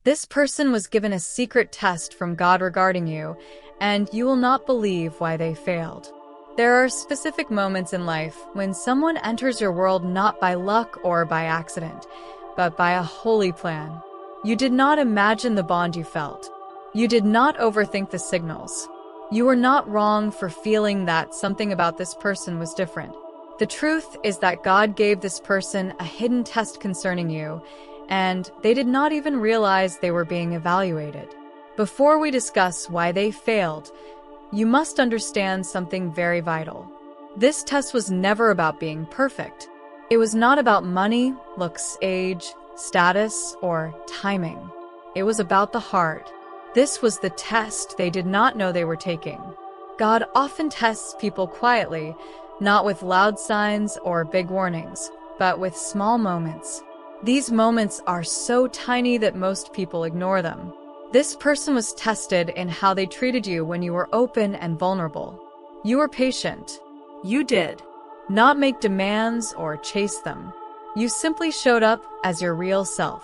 This person was given a secret test from God regarding you, and you will not believe why they failed. There are specific moments in life when someone enters your world not by luck or by accident, but by a holy plan. You did not imagine the bond you felt. You did not overthink the signals. You were not wrong for feeling that something about this person was different. The truth is that God gave this person a hidden test concerning you, and they did not even realize they were being evaluated. Before we discuss why they failed, you must understand something very vital. This test was never about being perfect. It was not about money, looks, age, status, or timing. It was about the heart. This was the test they did not know they were taking. God often tests people quietly, not with loud signs or big warnings, but with small moments. These moments are so tiny that most people ignore them. This person was tested in how they treated you when you were open and vulnerable. You were patient. You did not make demands or chase them. You simply showed up as your real self.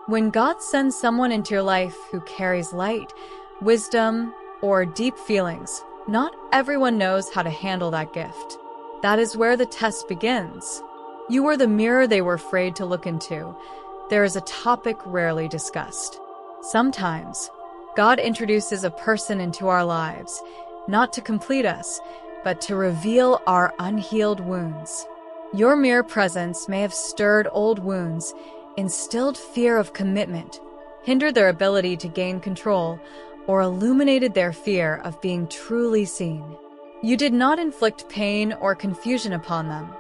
When God sends someone into your life who carries light, wisdom, or deep feelings, not everyone knows how to handle that gift. That is where the test begins. You were the mirror they were afraid to look into. There is a topic rarely discussed. Sometimes, God introduces a person into our lives, not to complete us, but to reveal our unhealed wounds. Your mere presence may have stirred old wounds, instilled fear of commitment, hindered their ability to gain control, or illuminated their fear of being truly seen. You did not inflict pain or confusion upon them.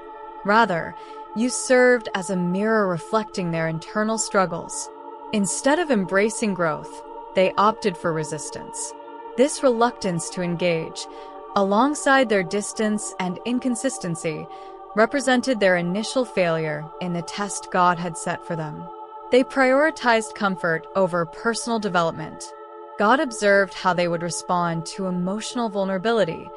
Rather, you served as a mirror reflecting their internal struggles. Instead of embracing growth, they opted for resistance. This reluctance to engage, alongside their distance and inconsistency, represented their initial failure in the test God had set for them. They prioritized comfort over personal development. God observed how they would respond to emotional vulnerability.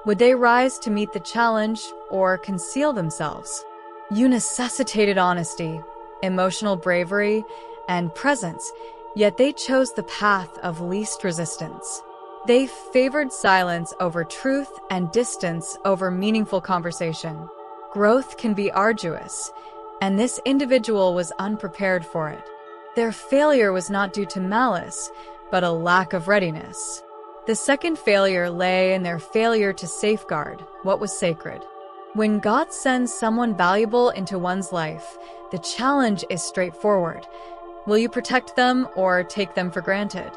Would they rise to meet the challenge or conceal themselves? You necessitated honesty, emotional bravery, and presence, yet they chose the path of least resistance. They favored silence over truth and distance over meaningful conversation. Growth can be arduous, and this individual was unprepared for it. Their failure was not due to malice, but a lack of readiness. The second failure lay in their failure to safeguard what was sacred. When God sends someone valuable into one's life, the challenge is straightforward. Will you protect them or take them for granted?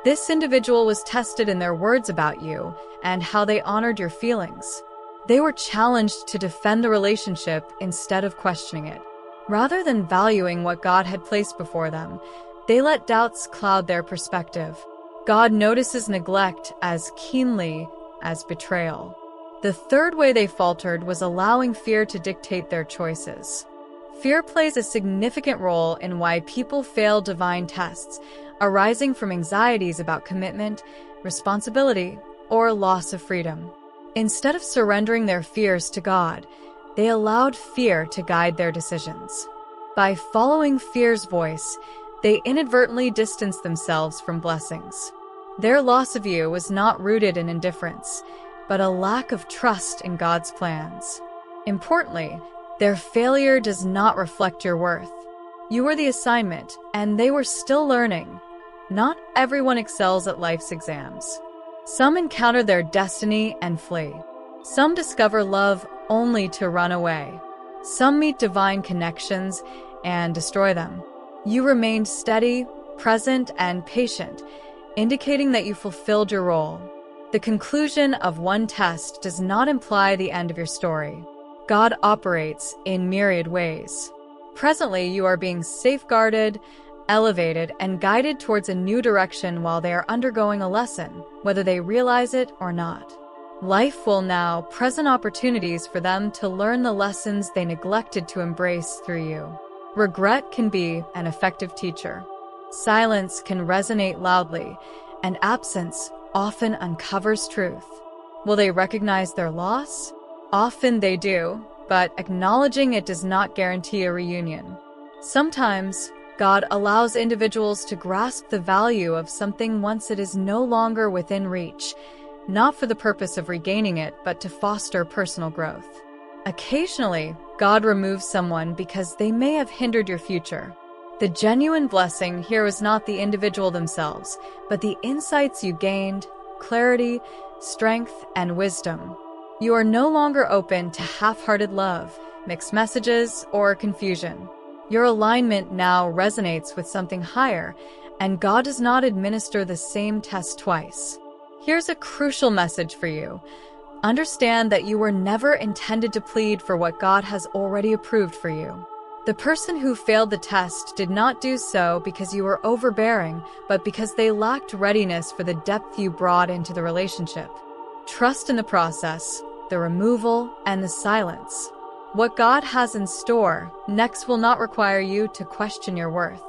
This individual was tested in their words about you and how they honored your feelings. They were challenged to defend the relationship instead of questioning it. Rather than valuing what God had placed before them, they let doubts cloud their perspective. God notices neglect as keenly as betrayal. The third way they faltered was allowing fear to dictate their choices. Fear plays a significant role in why people fail divine tests, arising from anxieties about commitment, responsibility, or loss of freedom. Instead of surrendering their fears to God, they allowed fear to guide their decisions. By following fear's voice, they inadvertently distanced themselves from blessings. Their loss of you was not rooted in indifference, but a lack of trust in God's plans. Importantly, their failure does not reflect your worth. You were the assignment, and they were still learning. Not everyone excels at life's exams. Some encounter their destiny and flee. Some discover love only to run away. Some meet divine connections and destroy them. You remained steady, present, and patient, indicating that you fulfilled your role. The conclusion of one test does not imply the end of your story. God operates in myriad ways. Presently, you are being safeguarded, elevated, and guided towards a new direction while they are undergoing a lesson, whether they realize it or not. Life will now present opportunities for them to learn the lessons they neglected to embrace through you. Regret can be an effective teacher. Silence can resonate loudly, and absence often uncovers truth. Will they recognize their loss? Often they do, but acknowledging it does not guarantee a reunion. Sometimes, God allows individuals to grasp the value of something once it is no longer within reach, not for the purpose of regaining it, but to foster personal growth. Occasionally, God removes someone because they may have hindered your future. The genuine blessing here is not the individual themselves, but the insights you gained, clarity, strength, and wisdom. You are no longer open to half-hearted love, mixed messages, or confusion. Your alignment now resonates with something higher, and God does not administer the same test twice. Here's a crucial message for you. Understand that you were never intended to plead for what God has already approved for you. The person who failed the test did not do so because you were overbearing, but because they lacked readiness for the depth you brought into the relationship. Trust in the process, the removal, and the silence. What God has in store next will not require you to question your worth.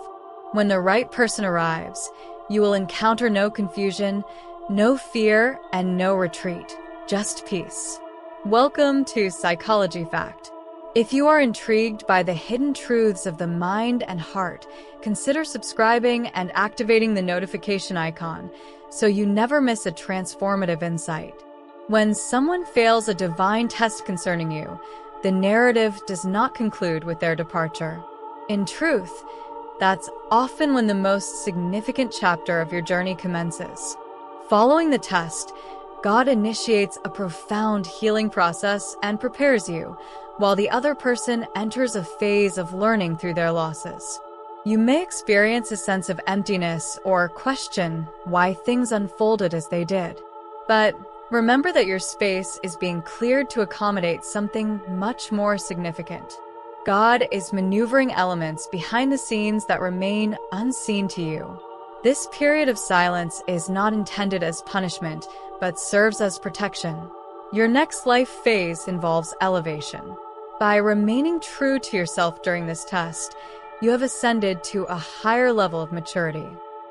When the right person arrives, you will encounter no confusion, no fear, and no retreat, just peace. Welcome to Psychology Fact. If you are intrigued by the hidden truths of the mind and heart, consider subscribing and activating the notification icon so you never miss a transformative insight. When someone fails a divine test concerning you, the narrative does not conclude with their departure. In truth, that's often when the most significant chapter of your journey commences. Following the test, God initiates a profound healing process and prepares you, while the other person enters a phase of learning through their losses. You may experience a sense of emptiness or question why things unfolded as they did. But remember that your space is being cleared to accommodate something much more significant. God is maneuvering elements behind the scenes that remain unseen to you. This period of silence is not intended as punishment, but serves as protection. Your next life phase involves elevation. By remaining true to yourself during this test, you have ascended to a higher level of maturity.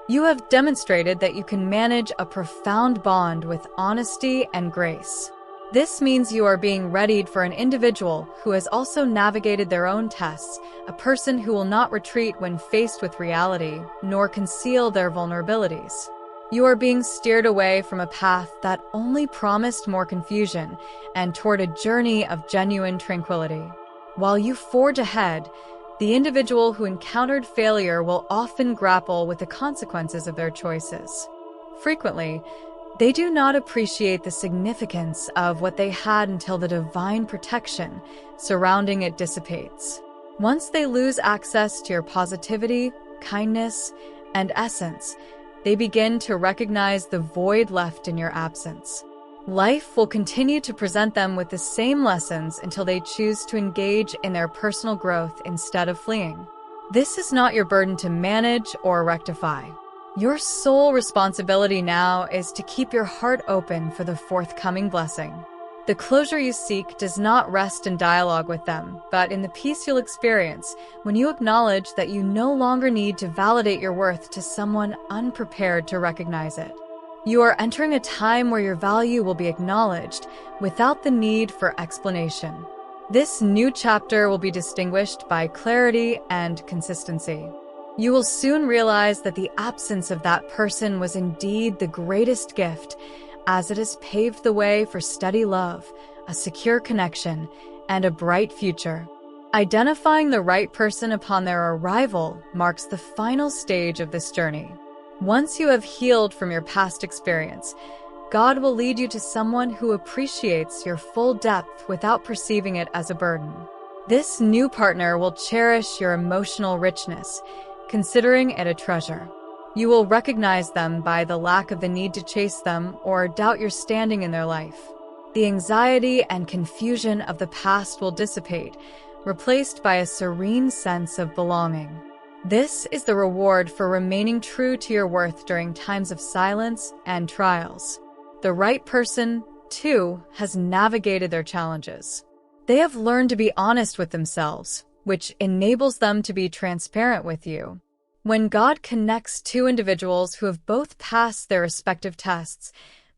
You have demonstrated that you can manage a profound bond with honesty and grace. This means you are being readied for an individual who has also navigated their own tests, a person who will not retreat when faced with reality, nor conceal their vulnerabilities. You are being steered away from a path that only promised more confusion and toward a journey of genuine tranquility. While you forge ahead, the individual who encountered failure will often grapple with the consequences of their choices. Frequently, they do not appreciate the significance of what they had until the divine protection surrounding it dissipates. Once they lose access to your positivity, kindness, and essence, they begin to recognize the void left in your absence. Life will continue to present them with the same lessons until they choose to engage in their personal growth instead of fleeing. This is not your burden to manage or rectify. Your sole responsibility now is to keep your heart open for the forthcoming blessing. The closure you seek does not rest in dialogue with them, but in the peace you'll experience when you acknowledge that you no longer need to validate your worth to someone unprepared to recognize it. You are entering a time where your value will be acknowledged without the need for explanation. This new chapter will be distinguished by clarity and consistency. You will soon realize that the absence of that person was indeed the greatest gift, as it has paved the way for steady love, a secure connection, and a bright future. Identifying the right person upon their arrival marks the final stage of this journey. Once you have healed from your past experience, God will lead you to someone who appreciates your full depth without perceiving it as a burden. This new partner will cherish your emotional richness, considering it a treasure. You will recognize them by the lack of the need to chase them or doubt your standing in their life. The anxiety and confusion of the past will dissipate, replaced by a serene sense of belonging. This is the reward for remaining true to your worth during times of silence and trials. The right person, too, has navigated their challenges. They have learned to be honest with themselves, which enables them to be transparent with you. When God connects two individuals who have both passed their respective tests,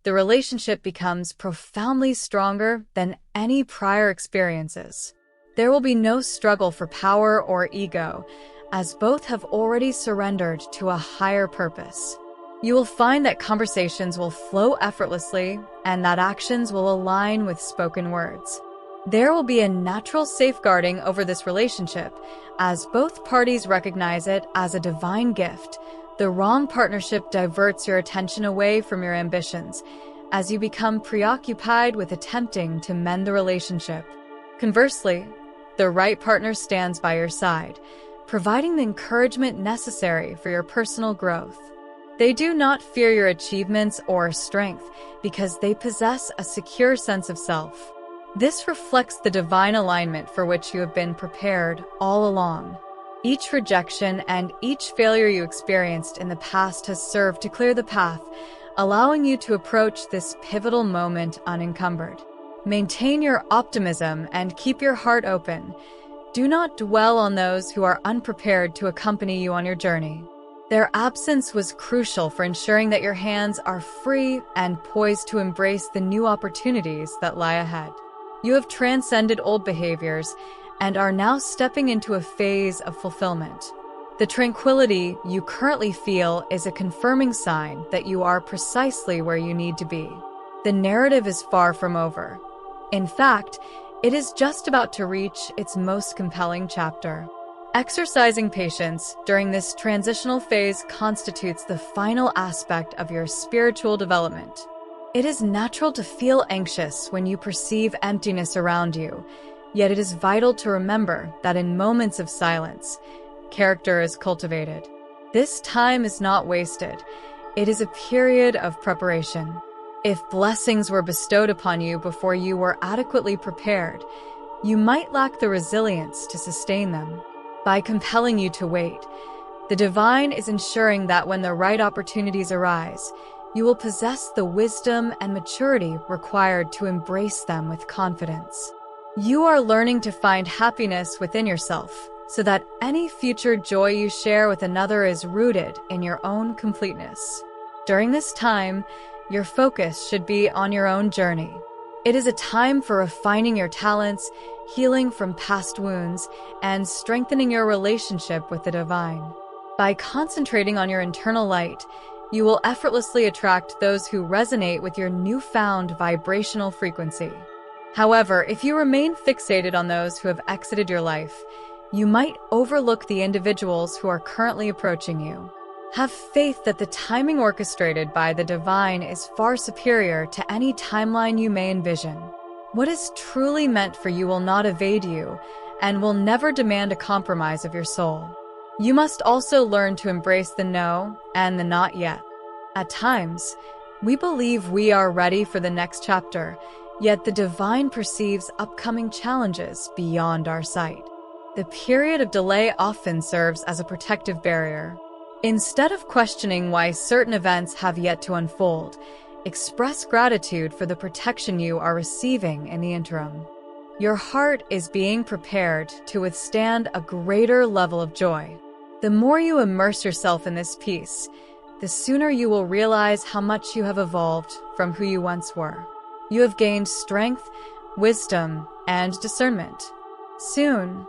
the relationship becomes profoundly stronger than any prior experiences. There will be no struggle for power or ego, as both have already surrendered to a higher purpose. You will find that conversations will flow effortlessly and that actions will align with spoken words. There will be a natural safeguarding over this relationship as both parties recognize it as a divine gift. The wrong partnership diverts your attention away from your ambitions as you become preoccupied with attempting to mend the relationship. Conversely, the right partner stands by your side, providing the encouragement necessary for your personal growth. They do not fear your achievements or strength because they possess a secure sense of self. This reflects the divine alignment for which you have been prepared all along. Each rejection and each failure you experienced in the past has served to clear the path, allowing you to approach this pivotal moment unencumbered. Maintain your optimism and keep your heart open. Do not dwell on those who are unprepared to accompany you on your journey. Their absence was crucial for ensuring that your hands are free and poised to embrace the new opportunities that lie ahead. You have transcended old behaviors and are now stepping into a phase of fulfillment. The tranquility you currently feel is a confirming sign that you are precisely where you need to be. The narrative is far from over. In fact, it is just about to reach its most compelling chapter. Exercising patience during this transitional phase constitutes the final aspect of your spiritual development. It is natural to feel anxious when you perceive emptiness around you, yet it is vital to remember that in moments of silence, character is cultivated. This time is not wasted. It is a period of preparation. If blessings were bestowed upon you before you were adequately prepared, you might lack the resilience to sustain them. By compelling you to wait, the divine is ensuring that when the right opportunities arise, you will possess the wisdom and maturity required to embrace them with confidence. You are learning to find happiness within yourself, so that any future joy you share with another is rooted in your own completeness. During this time, your focus should be on your own journey. It is a time for refining your talents, healing from past wounds, and strengthening your relationship with the divine. By concentrating on your internal light, you will effortlessly attract those who resonate with your newfound vibrational frequency. However, if you remain fixated on those who have exited your life, you might overlook the individuals who are currently approaching you. Have faith that the timing orchestrated by the divine is far superior to any timeline you may envision. What is truly meant for you will not evade you and will never demand a compromise of your soul. You must also learn to embrace the no and the not yet. At times, we believe we are ready for the next chapter, yet the divine perceives upcoming challenges beyond our sight. The period of delay often serves as a protective barrier. Instead of questioning why certain events have yet to unfold, express gratitude for the protection you are receiving in the interim. Your heart is being prepared to withstand a greater level of joy. The more you immerse yourself in this peace, the sooner you will realize how much you have evolved from who you once were. You have gained strength, wisdom, and discernment. Soon,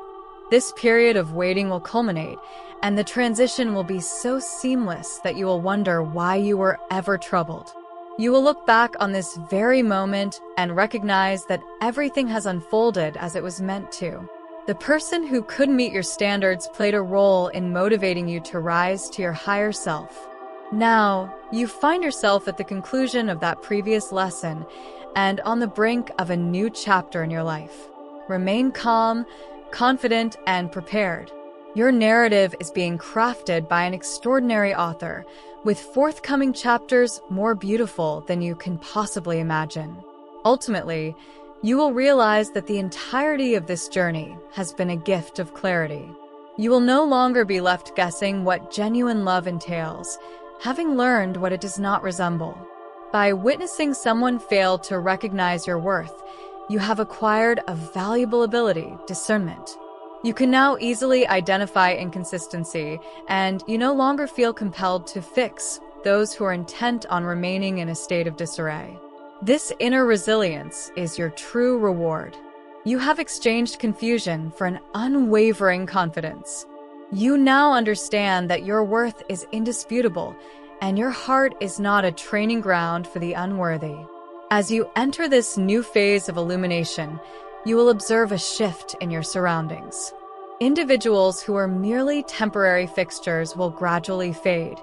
this period of waiting will culminate, and the transition will be so seamless that you will wonder why you were ever troubled. You will look back on this very moment and recognize that everything has unfolded as it was meant to. The person who couldn't meet your standards played a role in motivating you to rise to your higher self. Now, you find yourself at the conclusion of that previous lesson and on the brink of a new chapter in your life. Remain calm, confident, and prepared. Your narrative is being crafted by an extraordinary author, with forthcoming chapters more beautiful than you can possibly imagine. Ultimately, you will realize that the entirety of this journey has been a gift of clarity. You will no longer be left guessing what genuine love entails, having learned what it does not resemble. By witnessing someone fail to recognize your worth, you have acquired a valuable ability, discernment. You can now easily identify inconsistency, and you no longer feel compelled to fix those who are intent on remaining in a state of disarray. This inner resilience is your true reward. You have exchanged confusion for an unwavering confidence. You now understand that your worth is indisputable, and your heart is not a training ground for the unworthy. As you enter this new phase of illumination, you will observe a shift in your surroundings. Individuals who are merely temporary fixtures will gradually fade,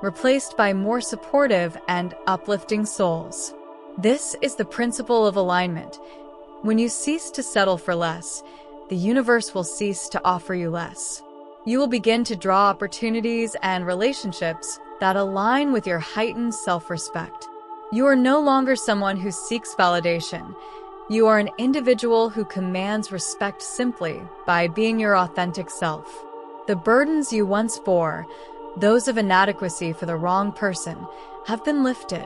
replaced by more supportive and uplifting souls. This is the principle of alignment. When you cease to settle for less, the universe will cease to offer you less. You will begin to draw opportunities and relationships that align with your heightened self-respect. You are no longer someone who seeks validation. You are an individual who commands respect simply by being your authentic self. The burdens you once bore, those of inadequacy for the wrong person, have been lifted.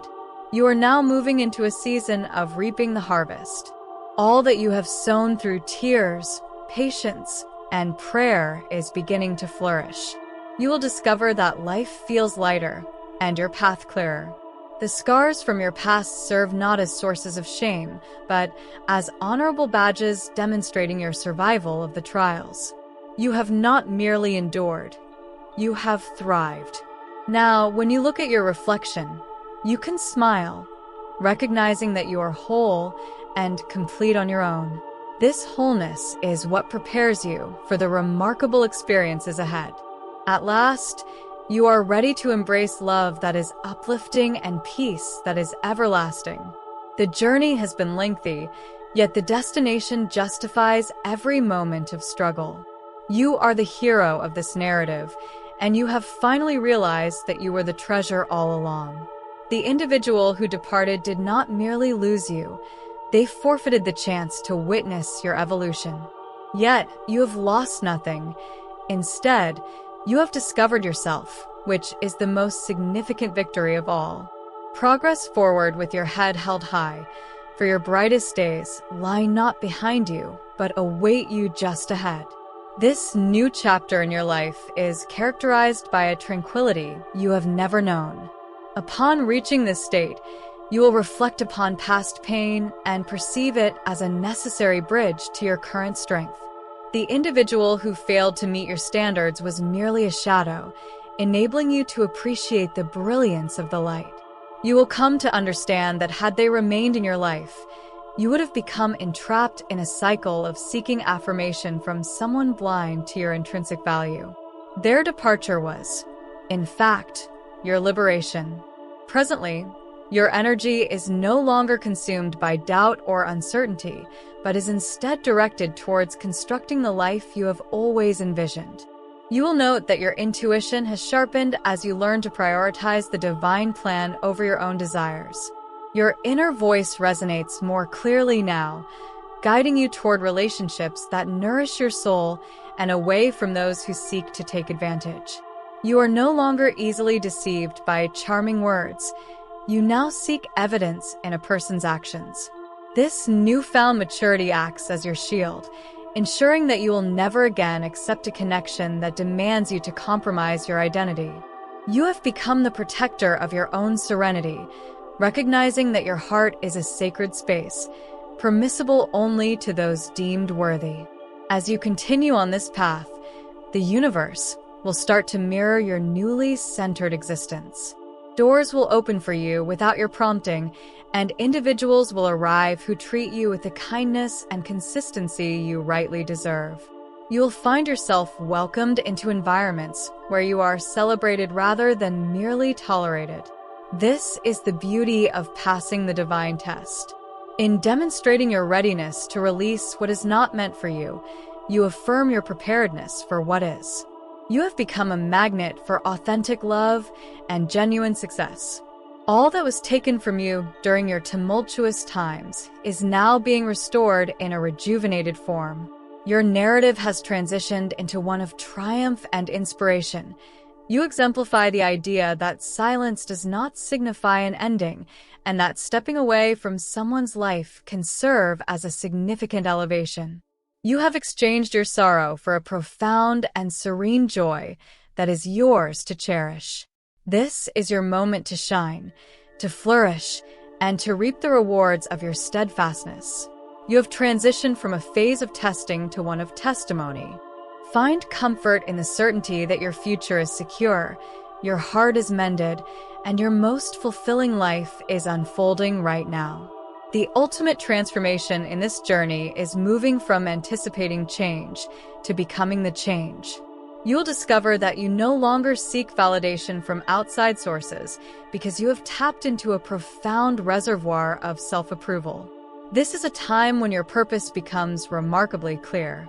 You are now moving into a season of reaping the harvest. All that you have sown through tears, patience, and prayer is beginning to flourish. You will discover that life feels lighter and your path clearer. The scars from your past serve not as sources of shame, but as honorable badges demonstrating your survival of the trials. You have not merely endured, you have thrived. Now, when you look at your reflection, you can smile, recognizing that you are whole and complete on your own. This wholeness is what prepares you for the remarkable experiences ahead. At last, you are ready to embrace love that is uplifting and peace that is everlasting. The journey has been lengthy, yet the destination justifies every moment of struggle. You are the hero of this narrative, and you have finally realized that you were the treasure all along. The individual who departed did not merely lose you, they forfeited the chance to witness your evolution. Yet, you have lost nothing. Instead, you have discovered yourself, which is the most significant victory of all. Progress forward with your head held high, for your brightest days lie not behind you, but await you just ahead. This new chapter in your life is characterized by a tranquility you have never known. Upon reaching this state, you will reflect upon past pain and perceive it as a necessary bridge to your current strength. The individual who failed to meet your standards was merely a shadow, enabling you to appreciate the brilliance of the light. You will come to understand that had they remained in your life, you would have become entrapped in a cycle of seeking affirmation from someone blind to your intrinsic value. Their departure was, in fact, your liberation. Presently, your energy is no longer consumed by doubt or uncertainty, but is instead directed towards constructing the life you have always envisioned. You will note that your intuition has sharpened as you learn to prioritize the divine plan over your own desires. Your inner voice resonates more clearly now, guiding you toward relationships that nourish your soul and away from those who seek to take advantage. You are no longer easily deceived by charming words. You now seek evidence in a person's actions. This newfound maturity acts as your shield, ensuring that you will never again accept a connection that demands you to compromise your identity. You have become the protector of your own serenity, recognizing that your heart is a sacred space, permissible only to those deemed worthy. As you continue on this path, the universe will start to mirror your newly centered existence. Doors will open for you without your prompting, and individuals will arrive who treat you with the kindness and consistency you rightly deserve. You will find yourself welcomed into environments where you are celebrated rather than merely tolerated. This is the beauty of passing the divine test. In demonstrating your readiness to release what is not meant for you, you affirm your preparedness for what is. You have become a magnet for authentic love and genuine success. All that was taken from you during your tumultuous times is now being restored in a rejuvenated form. Your narrative has transitioned into one of triumph and inspiration. You exemplify the idea that silence does not signify an ending, and that stepping away from someone's life can serve as a significant elevation. You have exchanged your sorrow for a profound and serene joy that is yours to cherish. This is your moment to shine, to flourish, and to reap the rewards of your steadfastness. You have transitioned from a phase of testing to one of testimony. Find comfort in the certainty that your future is secure, your heart is mended, and your most fulfilling life is unfolding right now. The ultimate transformation in this journey is moving from anticipating change to becoming the change. You'll discover that you no longer seek validation from outside sources because you have tapped into a profound reservoir of self-approval. This is a time when your purpose becomes remarkably clear.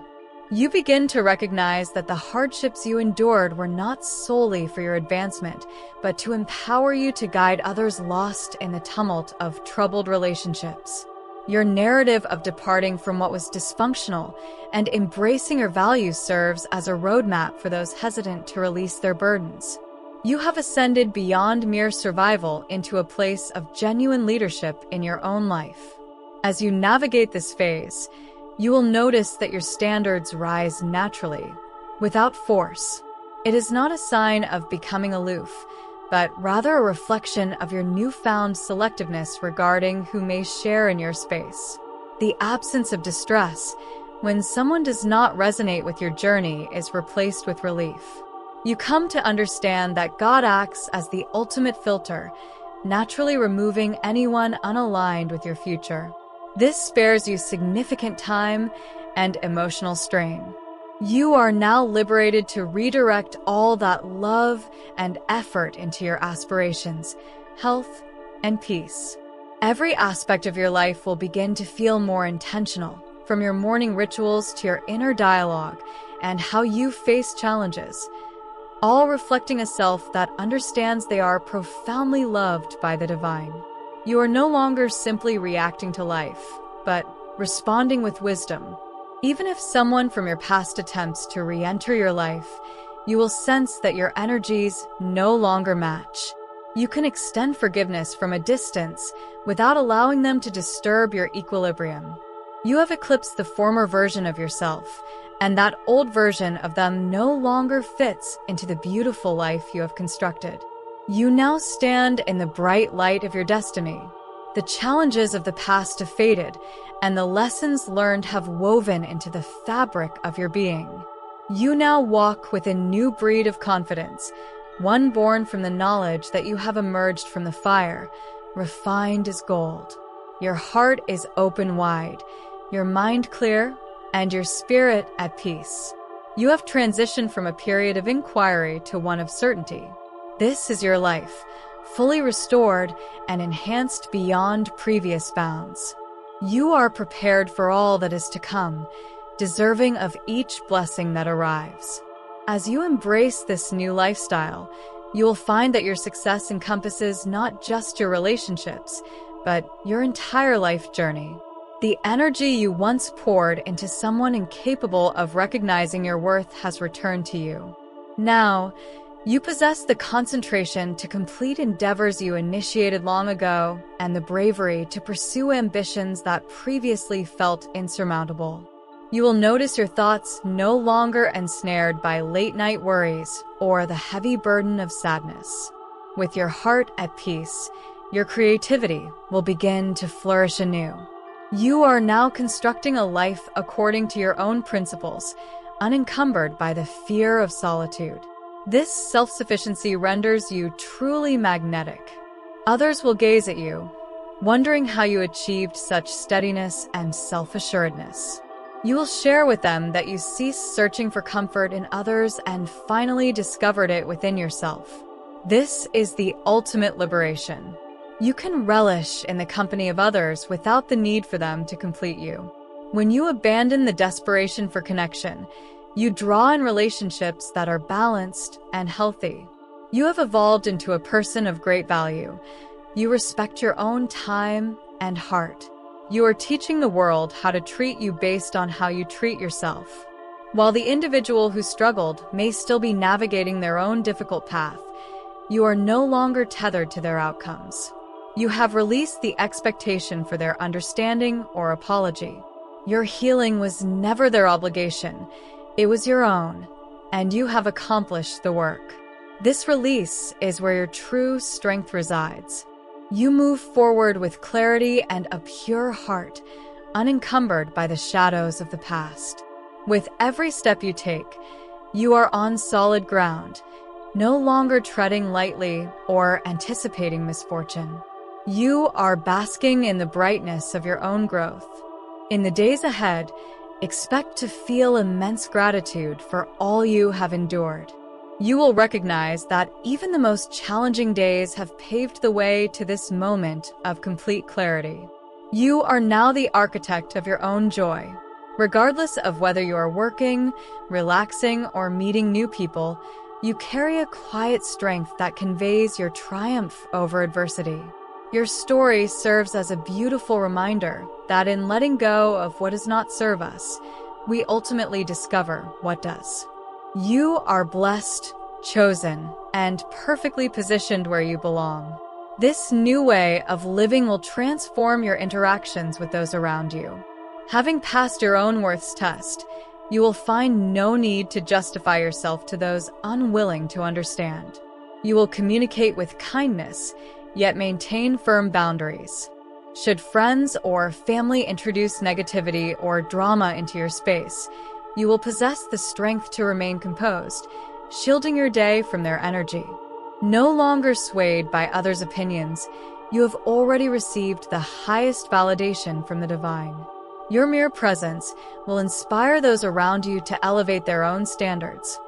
You begin to recognize that the hardships you endured were not solely for your advancement, but to empower you to guide others lost in the tumult of troubled relationships. Your narrative of departing from what was dysfunctional and embracing your values serves as a roadmap for those hesitant to release their burdens. You have ascended beyond mere survival into a place of genuine leadership in your own life. As you navigate this phase, you will notice that your standards rise naturally, without force. It is not a sign of becoming aloof, but rather a reflection of your newfound selectiveness regarding who may share in your space. The absence of distress, when someone does not resonate with your journey, is replaced with relief. You come to understand that God acts as the ultimate filter, naturally removing anyone unaligned with your future. This spares you significant time and emotional strain. You are now liberated to redirect all that love and effort into your aspirations, health, and peace. Every aspect of your life will begin to feel more intentional, from your morning rituals to your inner dialogue and how you face challenges, all reflecting a self that understands they are profoundly loved by the divine. You are no longer simply reacting to life, but responding with wisdom. Even if someone from your past attempts to re-enter your life, you will sense that your energies no longer match. You can extend forgiveness from a distance without allowing them to disturb your equilibrium. You have eclipsed the former version of yourself, and that old version of them no longer fits into the beautiful life you have constructed. You now stand in the bright light of your destiny. The challenges of the past have faded, and the lessons learned have woven into the fabric of your being. You now walk with a new breed of confidence, one born from the knowledge that you have emerged from the fire, refined as gold. Your heart is open wide, your mind clear, and your spirit at peace. You have transitioned from a period of inquiry to one of certainty. This is your life, fully restored and enhanced beyond previous bounds. You are prepared for all that is to come, deserving of each blessing that arrives. As you embrace this new lifestyle, you will find that your success encompasses not just your relationships, but your entire life journey. The energy you once poured into someone incapable of recognizing your worth has returned to you. Now, you possess the concentration to complete endeavors you initiated long ago and the bravery to pursue ambitions that previously felt insurmountable. You will notice your thoughts no longer ensnared by late-night worries or the heavy burden of sadness. With your heart at peace, your creativity will begin to flourish anew. You are now constructing a life according to your own principles, unencumbered by the fear of solitude. This self-sufficiency renders you truly magnetic. Others will gaze at you, wondering how you achieved such steadiness and self-assuredness. You will share with them that you ceased searching for comfort in others and finally discovered it within yourself. This is the ultimate liberation. You can relish in the company of others without the need for them to complete you. When you abandon the desperation for connection, you draw in relationships that are balanced and healthy. You have evolved into a person of great value. You respect your own time and heart. You are teaching the world how to treat you based on how you treat yourself. While the individual who struggled may still be navigating their own difficult path, you are no longer tethered to their outcomes. You have released the expectation for their understanding or apology. Your healing was never their obligation. It was your own, and you have accomplished the work. This release is where your true strength resides. You move forward with clarity and a pure heart, unencumbered by the shadows of the past. With every step you take, you are on solid ground, no longer treading lightly or anticipating misfortune. You are basking in the brightness of your own growth. In the days ahead, expect to feel immense gratitude for all you have endured. You will recognize that even the most challenging days have paved the way to this moment of complete clarity. You are now the architect of your own joy. Regardless of whether you are working, relaxing, or meeting new people, you carry a quiet strength that conveys your triumph over adversity. Your story serves as a beautiful reminder that in letting go of what does not serve us, we ultimately discover what does. You are blessed, chosen, and perfectly positioned where you belong. This new way of living will transform your interactions with those around you. Having passed your own worth's test, you will find no need to justify yourself to those unwilling to understand. You will communicate with kindness, yet maintain firm boundaries. Should friends or family introduce negativity or drama into your space, you will possess the strength to remain composed, shielding your day from their energy. No longer swayed by others' opinions, you have already received the highest validation from the divine. Your mere presence will inspire those around you to elevate their own standards.